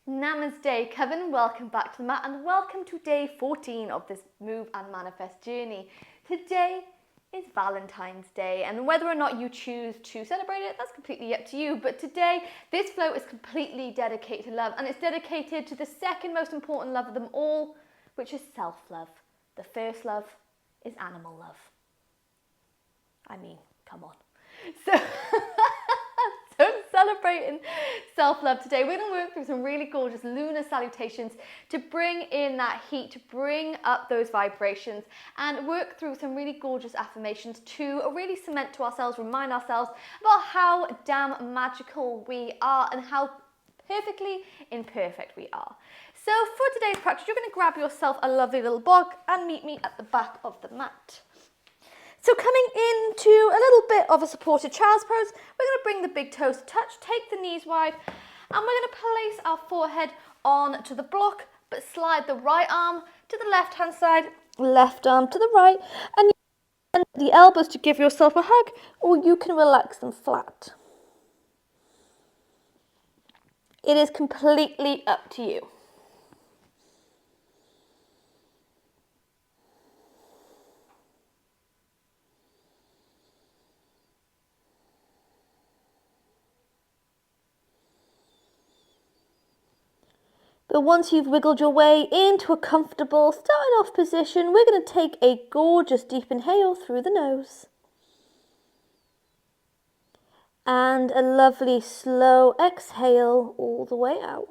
Namaste, Kevin. Welcome back to the mat and welcome to day 14 of this Move and Manifest journey. Today is Valentine's Day, and whether or not you choose to celebrate it, that's completely up to you. But today, this flow is completely dedicated to love, and it's dedicated to the second most important love of them all, which is self-love. The first love is animal love. I mean, come on. So celebrating self-love today, we're going to work through some really gorgeous lunar salutations to bring in that heat, to bring up those vibrations, and work through some really gorgeous affirmations to really cement to ourselves, remind ourselves about how damn magical we are and how perfectly imperfect we are. So for today's practice, you're going to grab yourself a lovely little book and meet me at the back of the mat. So coming into a little bit of a supported child's pose, we're going to bring the big toes to touch, take the knees wide, and we're going to place our forehead onto the block, but slide the right arm to the left-hand side, left arm to the right, and you can bend the elbows to give yourself a hug, or you can relax them flat. It is completely up to you. But once you've wiggled your way into a comfortable starting off position, we're going to take a gorgeous deep inhale through the nose. And a lovely slow exhale all the way out.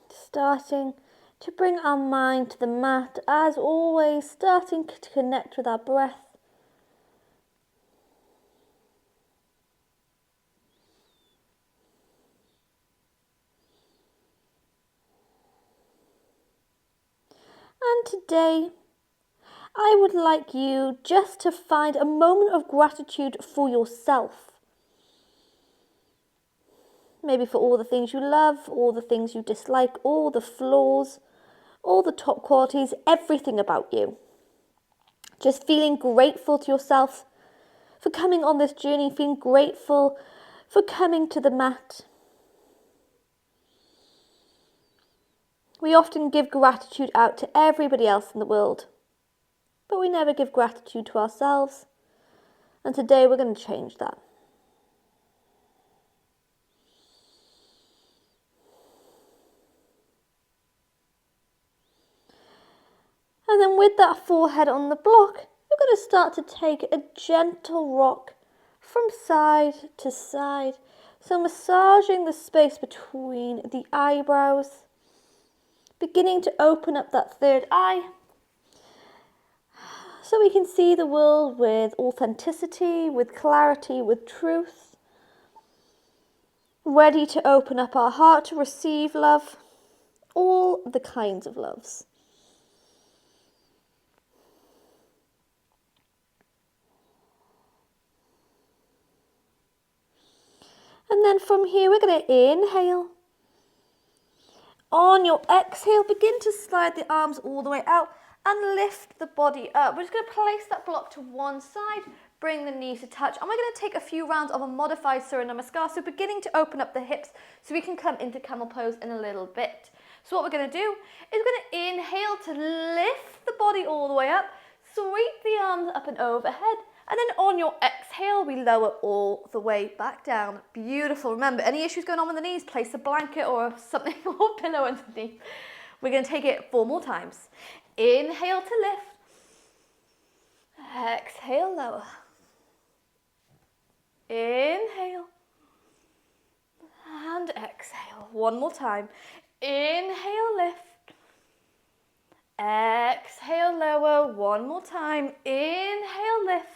Starting to bring our mind to the mat, as always, starting to connect with our breath. And today, I would like you just to find a moment of gratitude for yourself. Maybe for all the things you love, all the things you dislike, all the flaws, all the top qualities, everything about you. Just feeling grateful to yourself for coming on this journey, feeling grateful for coming to the mat. We often give gratitude out to everybody else in the world, but we never give gratitude to ourselves. And today we're going to change that. And then with that forehead on the block, we're going to start to take a gentle rock from side to side. So massaging the space between the eyebrows, beginning to open up that third eye, so we can see the world with authenticity, with clarity, with truth. Ready to open up our heart to receive love, all the kinds of loves. And then from here, we're going to inhale. On your exhale, begin to slide the arms all the way out and lift the body up. We're just going to place that block to one side, bring the knees to touch, and we're going to take a few rounds of a modified Surya Namaskar, so beginning to open up the hips so we can come into camel pose in a little bit. So what we're going to do is we're going to inhale to lift the body all the way up, sweep the arms up and overhead, and then on your exhale, we lower all the way back down. Beautiful. Remember, any issues going on with the knees, place a blanket or something or pillow underneath. We're going to take it 4 more times. Inhale to lift. Exhale, lower. Inhale. And exhale. 1 more time. Inhale, lift. Exhale, lower. 1 more time. Inhale, lift.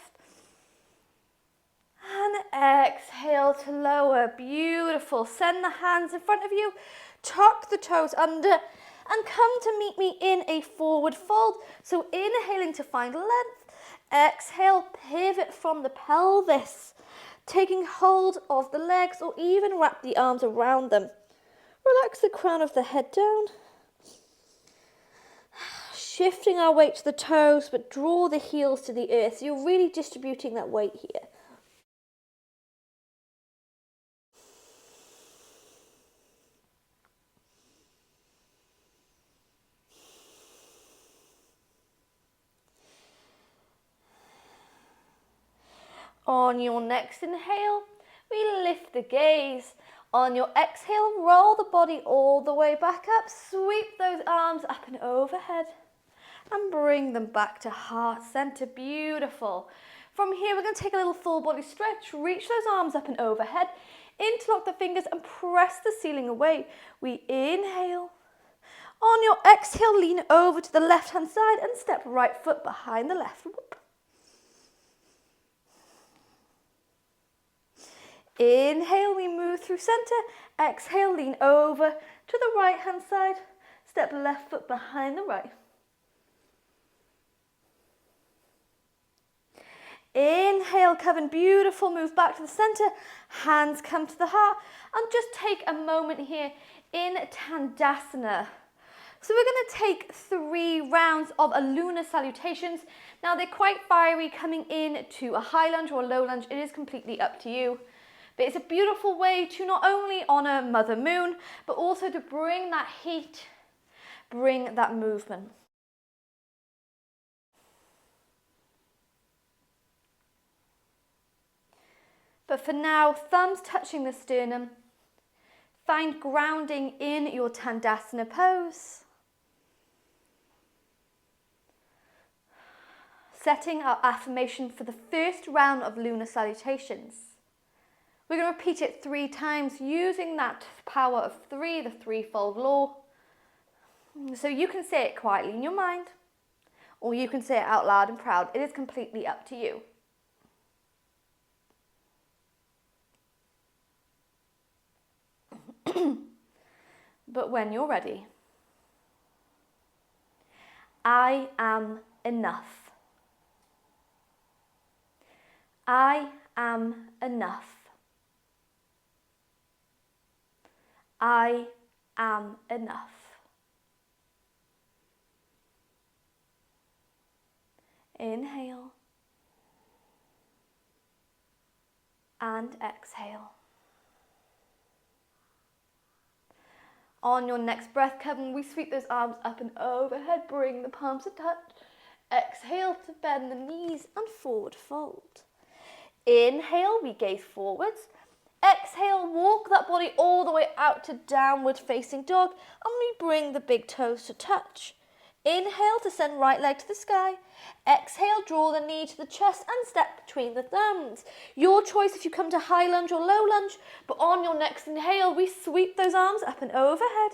And exhale to lower. Beautiful. Send the hands in front of you. Tuck the toes under and come to meet me in a forward fold. So inhaling to find length. Exhale, pivot from the pelvis. Taking hold of the legs or even wrap the arms around them. Relax the crown of the head down. Shifting our weight to the toes, but draw the heels to the earth. So you're really distributing that weight here. On your next inhale, we lift the gaze. On your exhale, roll the body all the way back up. Sweep those arms up and overhead and bring them back to heart center. Beautiful. From here, we're going to take a little full body stretch. Reach those arms up and overhead. Interlock the fingers and press the ceiling away. We inhale. On your exhale, lean over to the left-hand side and step right foot behind the left. Inhale, we move through center. Exhale, lean over to the right-hand side. Step left foot behind the right. Inhale, Coven, beautiful. Move back to the center. Hands come to the heart. And just take a moment here in Tandasana. So we're going to take 3 rounds of a lunar salutations. Now they're quite fiery, coming in to a high lunge or a low lunge. It is completely up to you. But it's a beautiful way to not only honor Mother Moon, but also to bring that heat, bring that movement. But for now, thumbs touching the sternum. Find grounding in your Tandasana pose. Setting our affirmation for the first round of lunar salutations. We're going to repeat it 3 times using that power of 3, the threefold law. So you can say it quietly in your mind, or you can say it out loud and proud. It is completely up to you. But when you're ready, I am enough. I am enough. I am enough. Inhale and exhale. On your next breath, Coven, we sweep those arms up and overhead, bring the palms to touch. Exhale to bend the knees and forward fold. Inhale, we gaze forwards. Exhale, walk that body all the way out to downward facing dog, and we bring the big toes to touch. Inhale to send right leg to the sky. Exhale, draw the knee to the chest and step between the thumbs. Your choice if you come to high lunge or low lunge, but on your next inhale, we sweep those arms up and overhead.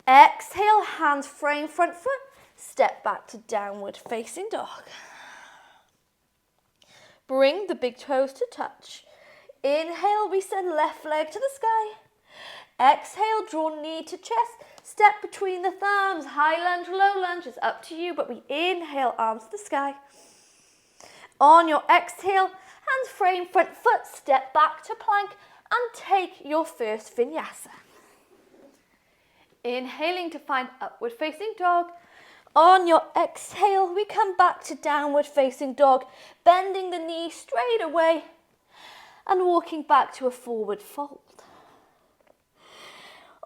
Exhale, hands frame front foot, step back to downward facing dog. Bring the big toes to touch. Inhale, we send left leg to the sky. Exhale, draw knee to chest, step between the thumbs. High lunge, low lunge is up to you, but we inhale, arms to the sky. On your exhale, hands frame front foot, step back to plank and take your first vinyasa. Inhaling to find upward facing dog. On your exhale, we come back to downward facing dog, bending the knee straight away and walking back to a forward fold.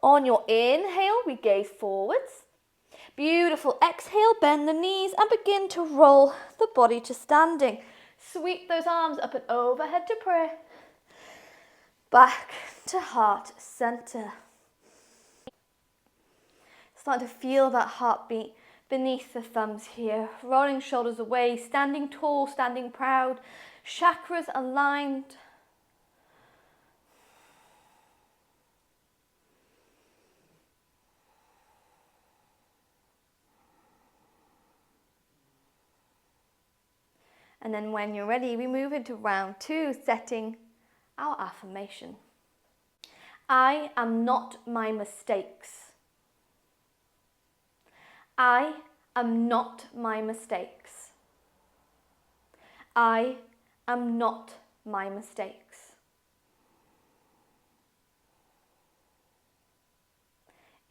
On your inhale, we gaze forwards. Beautiful. Exhale, bend the knees and begin to roll the body to standing. Sweep those arms up and overhead to prayer. Back to heart center. Starting to feel that heartbeat beneath the thumbs here. Rolling shoulders away, standing tall, standing proud. Chakras aligned. And then when you're ready, we move into round 2, setting our affirmation. I am not my mistakes. I am not my mistakes. I am not my mistakes.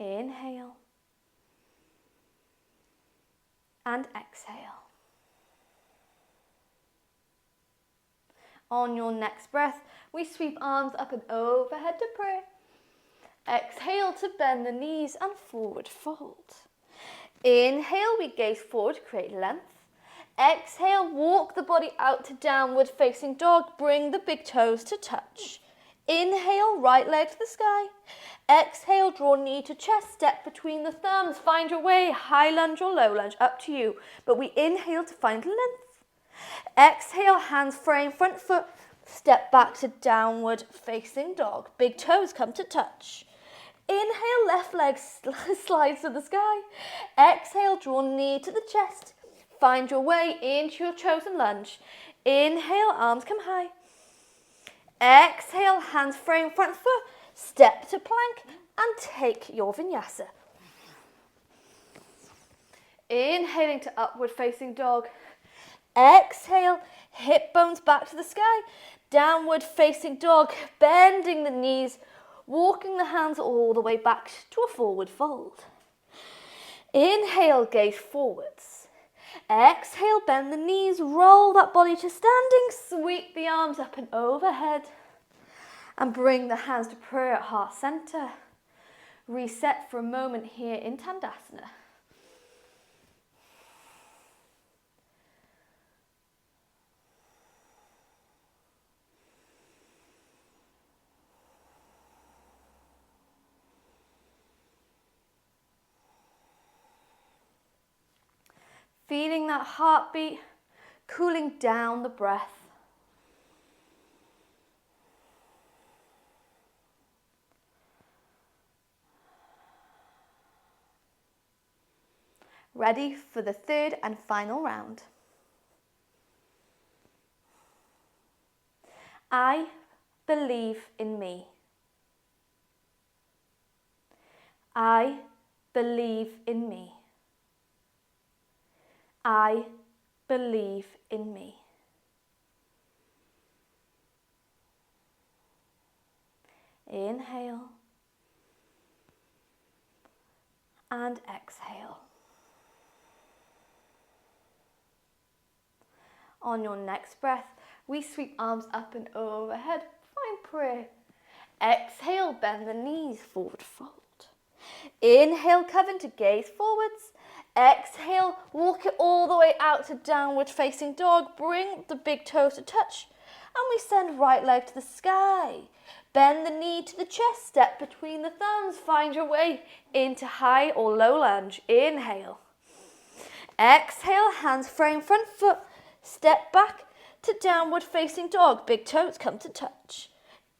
Inhale and exhale. On your next breath, we sweep arms up and overhead to pray. Exhale to bend the knees and forward fold. Inhale, we gaze forward, create length. Exhale, walk the body out to downward facing dog. Bring the big toes to touch. Inhale, right leg to the sky. Exhale, draw knee to chest, step between the thumbs. Find your way, high lunge or low lunge, up to you. But we inhale to find length. Exhale, hands frame, front foot. Step back to downward facing dog. Big toes come to touch. Inhale, left leg slides to the sky. Exhale, draw knee to the chest. Find your way into your chosen lunge. Inhale, arms come high. Exhale, hands frame, front foot. Step to plank and take your vinyasa. Inhaling to upward facing dog. Exhale, hip bones back to the sky. Downward facing dog, bending the knees. Walking the hands all the way back to a forward fold. Inhale, gaze forwards. Exhale, bend the knees, roll that body to standing, sweep the arms up and overhead. And bring the hands to prayer at heart center. Reset for a moment here in Tandasana. Feeling that heartbeat, cooling down the breath. Ready for the third and final round. I believe in me. I believe in me. I believe in me. Inhale and exhale. On your next breath, we sweep arms up and overhead. Find prayer. Exhale, bend the knees, forward fold. Inhale, coven to gaze forwards. Exhale, walk it all the way out to downward facing dog. Bring the big toes to touch. And we send right leg to the sky. Bend the knee to the chest, step between the thumbs. Find your way into high or low lunge. Inhale. Exhale, hands frame front foot. Step back to downward facing dog. Big toes come to touch.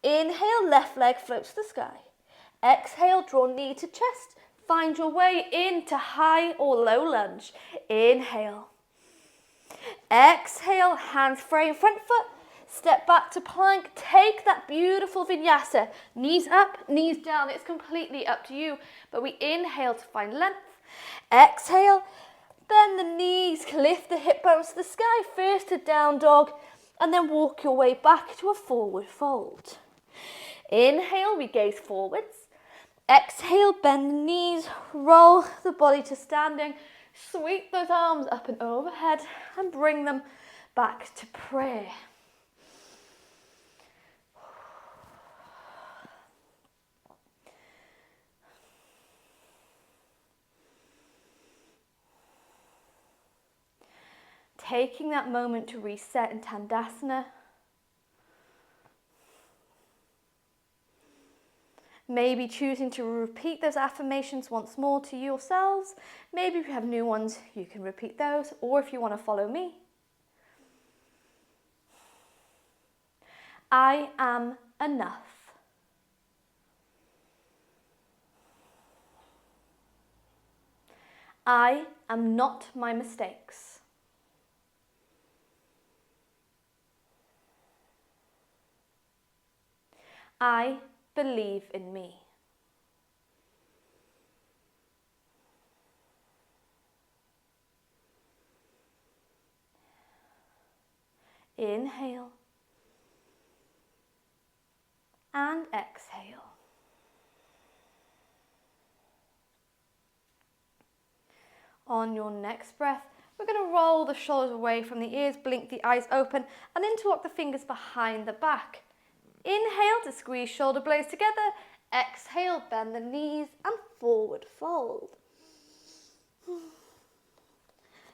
Inhale, left leg floats to the sky. Exhale, draw knee to chest. Find your way into high or low lunge. Inhale. Exhale, hands frame front foot. Step back to plank. Take that beautiful vinyasa. Knees up, knees down. It's completely up to you. But we inhale to find length. Exhale. Bend the knees, lift the hip bones to the sky, first to down dog, and then walk your way back to a forward fold. Inhale, we gaze forwards. Exhale, bend the knees, roll the body to standing, sweep those arms up and overhead, and bring them back to prayer. Taking that moment to reset in Tandasana. Maybe choosing to repeat those affirmations once more to yourselves. Maybe if you have new ones, you can repeat those, or if you want to follow me. I am enough. I am not my mistakes. I believe in me. Inhale and exhale. On your next breath, we're going to roll the shoulders away from the ears, blink the eyes open, and interlock the fingers behind the back. Inhale to squeeze shoulder blades together. Exhale, bend the knees and forward fold.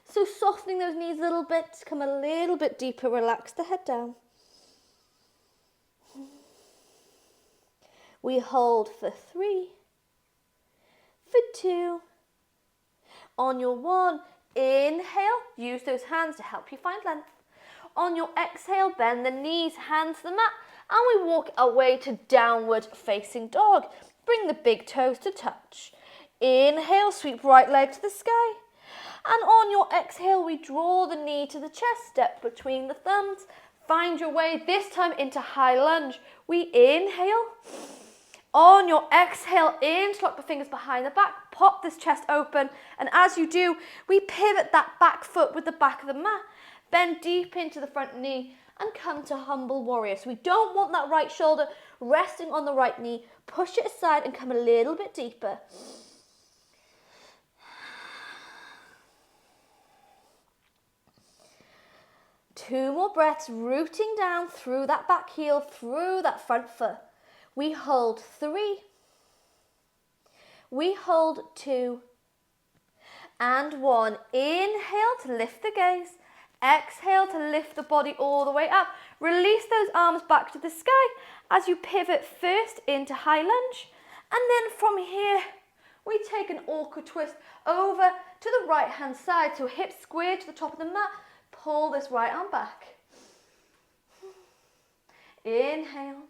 So softening those knees a little bit, come a little bit deeper, relax the head down. We hold for 3, for 2. On your 1, inhale, use those hands to help you find length. On your exhale, bend the knees, hands to the mat, and we walk away to downward facing dog. Bring the big toes to touch. Inhale, sweep right leg to the sky. And on your exhale, we draw the knee to the chest, step between the thumbs. Find your way, this time into high lunge. We inhale. On your exhale, interlock the fingers behind the back, pop this chest open, and as you do, we pivot that back foot with the back of the mat, bend deep into the front knee, and come to humble warrior. So we don't want that right shoulder resting on the right knee. Push it aside and come a little bit deeper. Two more breaths, rooting down through that back heel, through that front foot. We hold 3, we hold 2, and 1. Inhale to lift the gaze, exhale to lift the body all the way up. Release those arms back to the sky as you pivot first into high lunge, and then from here, we take an awkward twist over to the right hand side, so hips square to the top of the mat, pull this right arm back. Inhale.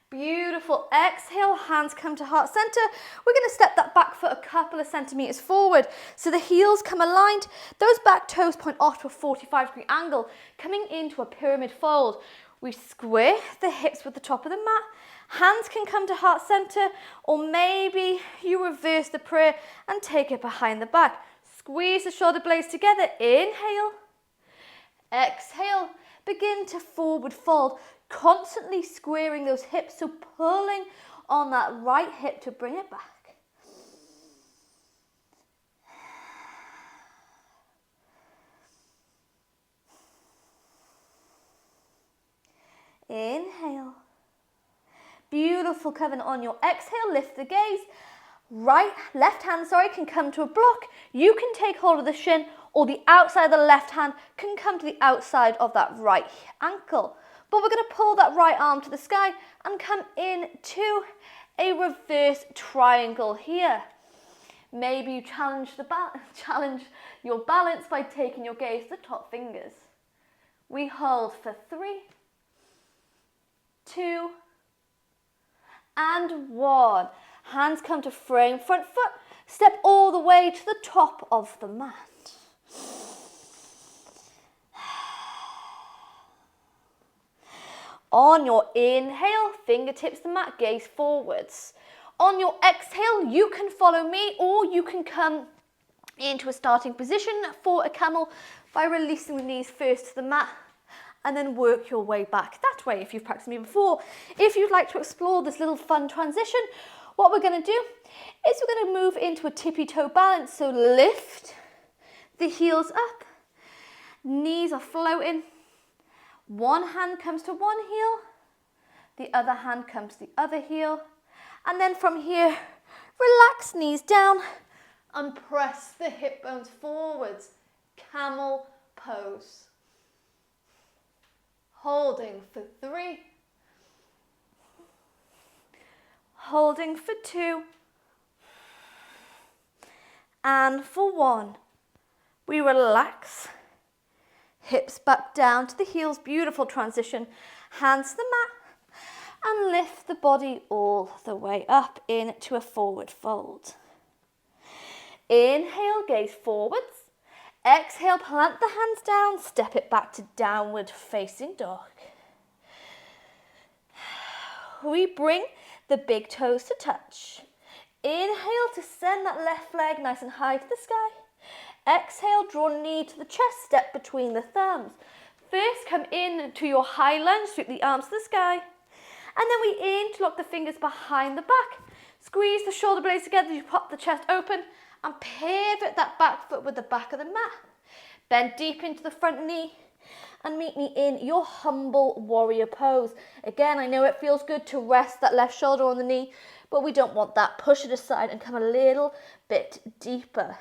Beautiful. Exhale, hands come to heart center. We're going to step that back foot a couple of centimeters forward. So the heels come aligned. Those back toes point off to a 45-degree angle, coming into a pyramid fold. We square the hips with the top of the mat. Hands can come to heart center, or maybe you reverse the prayer and take it behind the back. Squeeze the shoulder blades together. Inhale. Exhale. Begin to forward fold. Constantly squaring those hips, so pulling on that right hip to bring it back. Inhale. Beautiful. Covenant on your exhale, lift the gaze. Left hand, can come to a block. You can take hold of the shin, or the outside of the left hand can come to the outside of that right ankle. But we're going to pull that right arm to the sky and come into a reverse triangle here. Maybe you challenge your balance by taking your gaze to the top fingers. We hold for 3, 2, and 1. Hands come to frame front foot. Step all the way to the top of the mat. On your inhale, fingertips to the mat, gaze forwards. On your exhale, you can follow me, or you can come into a starting position for a camel by releasing the knees first to the mat and then work your way back that way if you've practiced me before. If you'd like to explore this little fun transition, what we're going to do is we're going to move into a tippy toe balance. So lift the heels up, knees are floating. One hand comes to one heel, the other hand comes to the other heel, and then from here, relax knees down and press the hip bones forwards. Camel pose. Holding for 3, holding for 2, and for 1. We relax. Hips back down to the heels, beautiful transition. Hands to the mat and lift the body all the way up into a forward fold. Inhale, gaze forwards. Exhale, plant the hands down, step it back to downward facing dog. we bring the big toes to touch. Inhale to send that left leg nice and high to the sky. Exhale, draw knee to the chest, step between the thumbs. First, come in to your high lunge, sweep the arms to the sky. And then we interlock the fingers behind the back. Squeeze the shoulder blades together as you pop the chest open and pivot that back foot with the back of the mat. Bend deep into the front knee and meet me in your humble warrior pose. Again, I know it feels good to rest that left shoulder on the knee, but we don't want that. Push it aside and come a little bit deeper.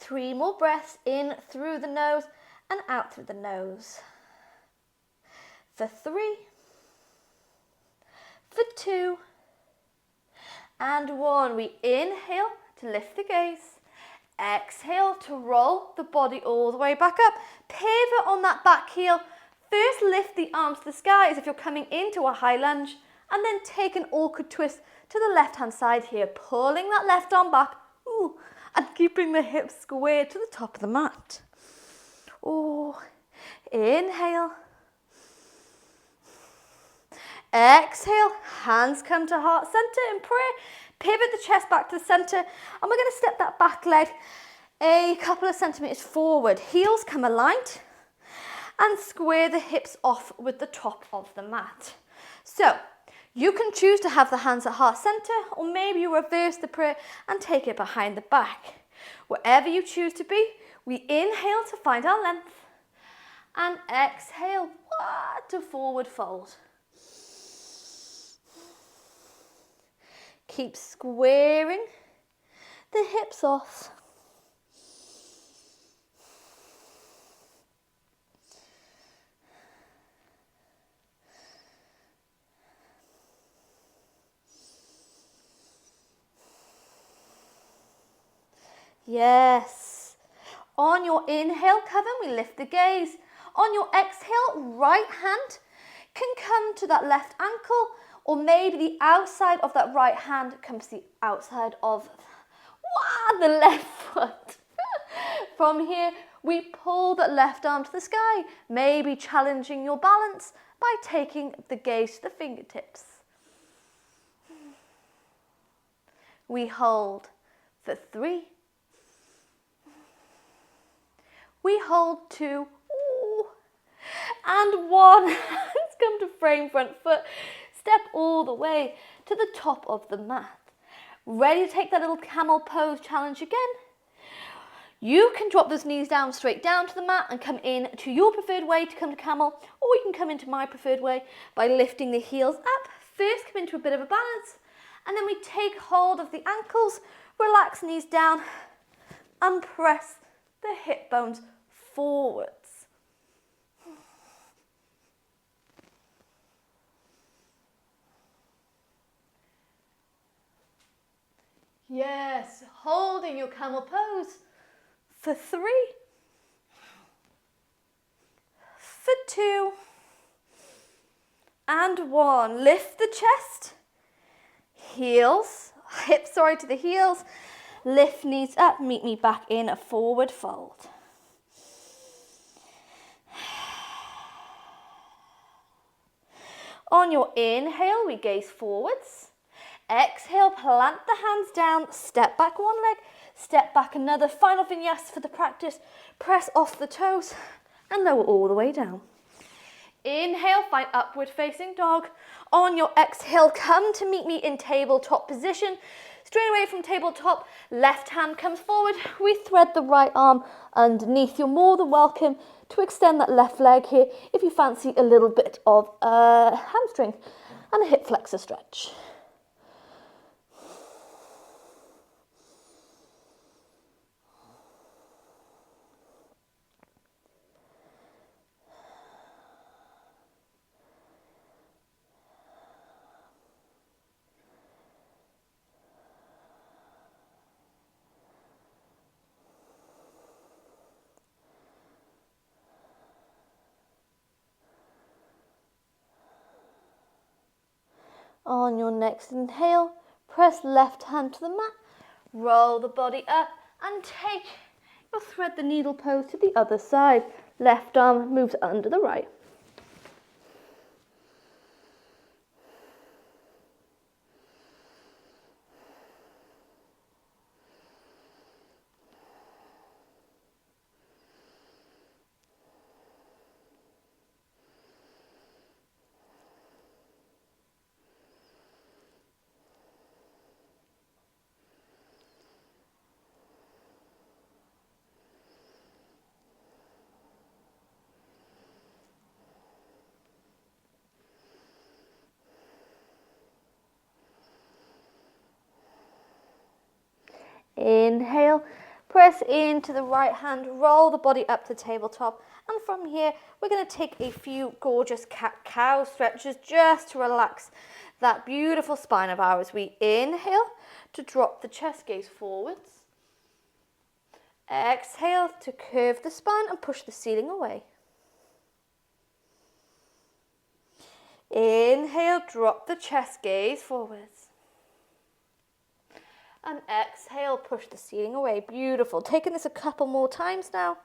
Three more breaths in through the nose and out through the nose. For 3, for 2, and 1. We inhale to lift the gaze. Exhale to roll the body all the way back up. Pivot on that back heel. First lift the arms to the sky as if you're coming into a high lunge, and then take an awkward twist to the left hand side here, pulling that left arm back. Ooh. And keeping the hips squared to the top of the mat. Oh, inhale. Exhale, hands come to heart center in prayer. Pivot the chest back to the center. And we're going to step that back leg a couple of centimeters forward. Heels come aligned. And square the hips off with the top of the mat. So, you can choose to have the hands at heart center, or maybe you reverse the prayer and take it behind the back. Wherever you choose to be, we inhale to find our length and exhale to forward fold. Keep squaring the hips off. Yes. On your inhale, Coven, we lift the gaze. On your exhale, right hand can come to that left ankle, or maybe the outside of that right hand comes to the outside of the left foot. From here, we pull that left arm to the sky, maybe challenging your balance by taking the gaze to the fingertips. We hold for 3. We hold 2, and 1. Hands come to frame front foot. Step all the way to the top of the mat. Ready to take that little camel pose challenge again? You can drop those knees down, straight down to the mat and come in to your preferred way to come to camel, or you can come into my preferred way by lifting the heels up. First, come into a bit of a balance, and then we take hold of the ankles, relax knees down, and press the hip bones forwards. Yes, holding your camel pose for 3, for 2, and 1. Lift the chest, hips to the heels. Lift knees up, meet me back in a forward fold. On your inhale, we gaze forwards. Exhale, plant the hands down, step back one leg, step back another. Final vinyasa for the practice. Press off the toes and lower all the way down. Inhale, find upward facing dog. On your exhale, come to meet me in tabletop position. Straight away from tabletop, left hand comes forward. We thread the right arm underneath. You're more than welcome to extend that left leg here if you fancy a little bit of a hamstring and a hip flexor stretch. On your next inhale, press left hand to the mat, roll the body up and take We'll thread the needle pose to the other side. Left arm moves under the right. Inhale, press into the right hand, roll the body up to tabletop, and from here we're going to take a few gorgeous cat-cow stretches just to relax that beautiful spine of ours. We inhale to drop the chest gaze forwards. Exhale to curve the spine and push the ceiling away. Inhale, drop the chest gaze forwards. And exhale, push the ceiling away. Beautiful. Taking this a couple more times now.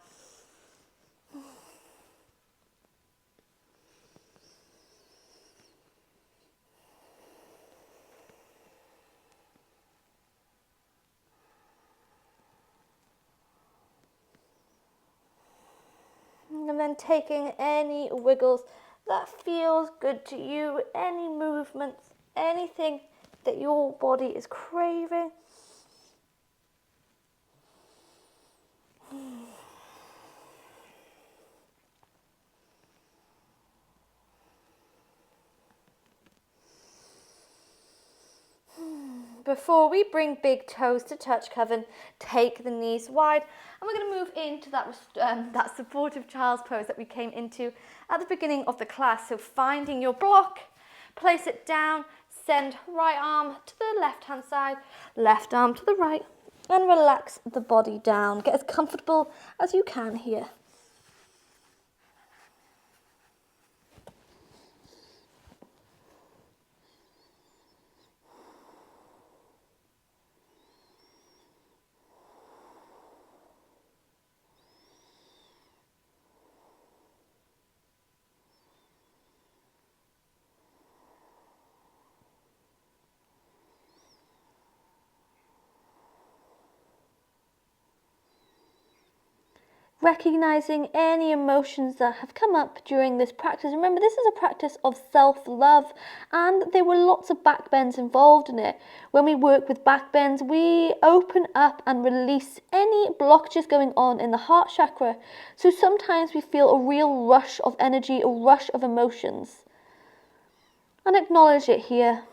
And then taking any wiggles that feels good to you, any movements, anything that your body is craving. Before we bring big toes to touch, Coven, take the knees wide, and we're going to move into that supportive child's pose that we came into at the beginning of the class. So finding your block, place it down, send right arm to the left hand side, left arm to the right, and relax the body down. Get as comfortable as you can here. Recognizing any emotions that have come up during this practice. Remember, this is a practice of self-love, and there were lots of back bends involved in it. When we work with back bends, we open up and release any blockages going on in the heart chakra. So sometimes we feel a real rush of energy, a rush of emotions. And acknowledge it here.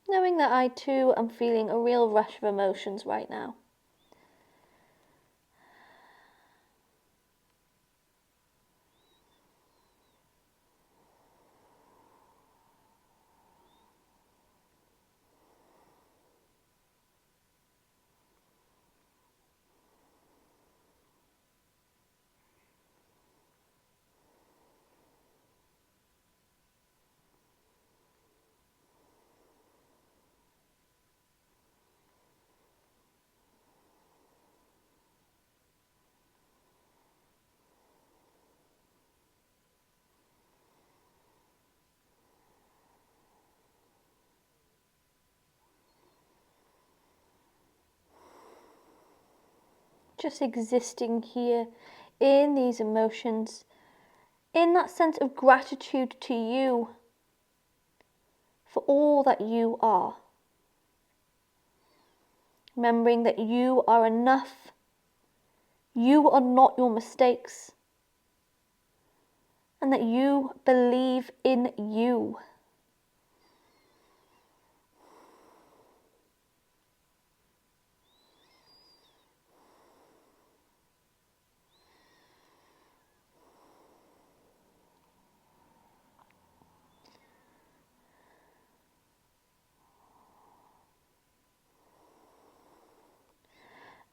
Knowing that I too am feeling a real rush of emotions right now. Just existing here in these emotions, in that sense of gratitude to you for all that you are. Remembering that you are enough, you are not your mistakes, and that you believe in you.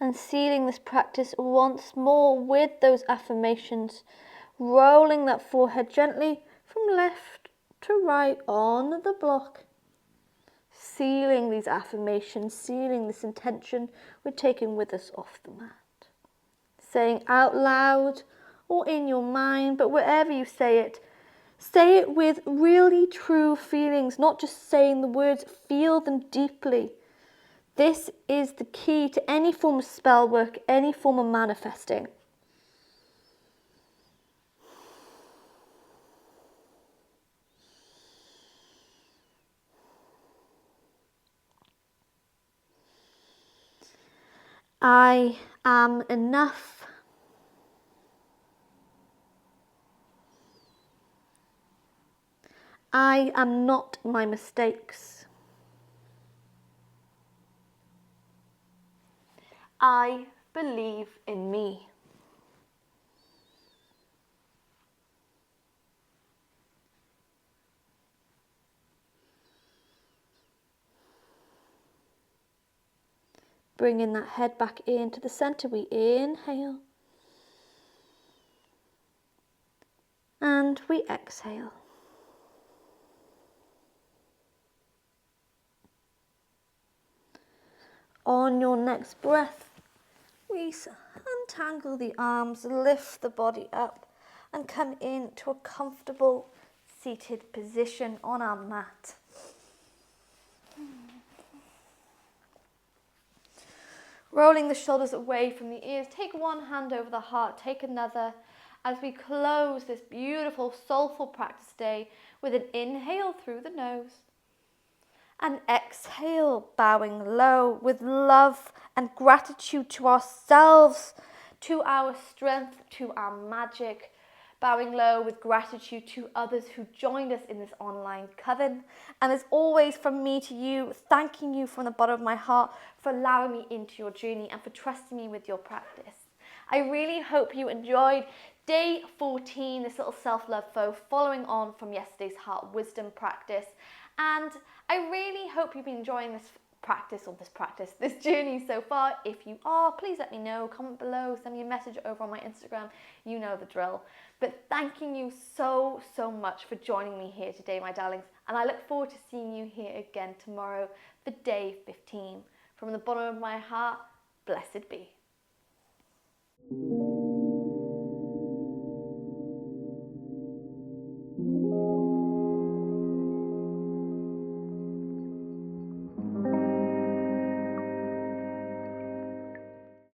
And sealing this practice once more with those affirmations, rolling that forehead gently from left to right on the block. Sealing these affirmations, sealing this intention we're taking with us off the mat. Saying out loud or in your mind, but wherever you say it with really true feelings, not just saying the words, feel them deeply. This is the key to any form of spell work, any form of manifesting. I am enough. I am not my mistakes. I believe in me. Bringing that head back into the center, we inhale. And we exhale. On your next breath, we untangle the arms, lift the body up, and come into a comfortable seated position on our mat. Rolling the shoulders away from the ears, take one hand over the heart, take another, as we close this beautiful, soulful practice day with an inhale through the nose. And exhale, bowing low with love and gratitude to ourselves, to our strength, to our magic. Bowing low with gratitude to others who joined us in this online coven. And as always, from me to you, thanking you from the bottom of my heart for allowing me into your journey and for trusting me with your practice. I really hope you enjoyed day 14, this little self-love flow following on from yesterday's heart wisdom practice. And I really hope you've been enjoying this this journey so far. If you are, please let me know, comment below, send me a message over on my Instagram, you know the drill. But thanking you so much for joining me here today, my darlings, and I look forward to seeing you here again tomorrow for day 15. From the bottom of my heart, blessed be.